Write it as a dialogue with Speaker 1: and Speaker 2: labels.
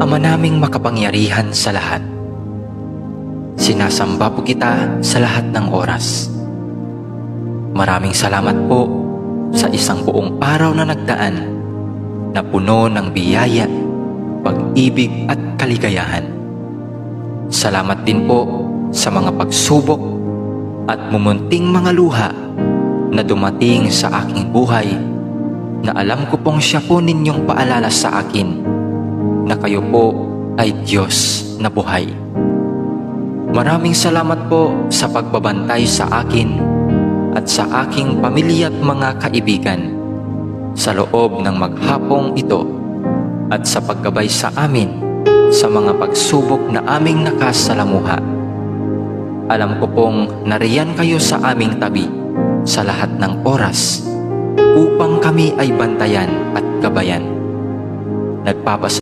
Speaker 1: Ama naming makapangyarihan sa lahat, sinasamba po kita sa lahat ng oras. Maraming salamat po sa isang buong araw na nagdaan na puno ng biyaya, pag-ibig at kaligayahan. Salamat din po sa mga pagsubok at mumunting mga luha na dumating sa aking buhay, na alam ko pong siya po ninyong paalala sa akin na kayo po ay Diyos na buhay. Maraming salamat po sa pagbabantay sa akin at sa aking pamilya at mga kaibigan sa loob ng maghapong ito, at sa paggabay sa amin sa mga pagsubok na aming nakasalamuha. Alam ko pong nariyan kayo sa aming tabi sa lahat ng oras upang kami ay bantayan at gabayan. Nagpapasalamat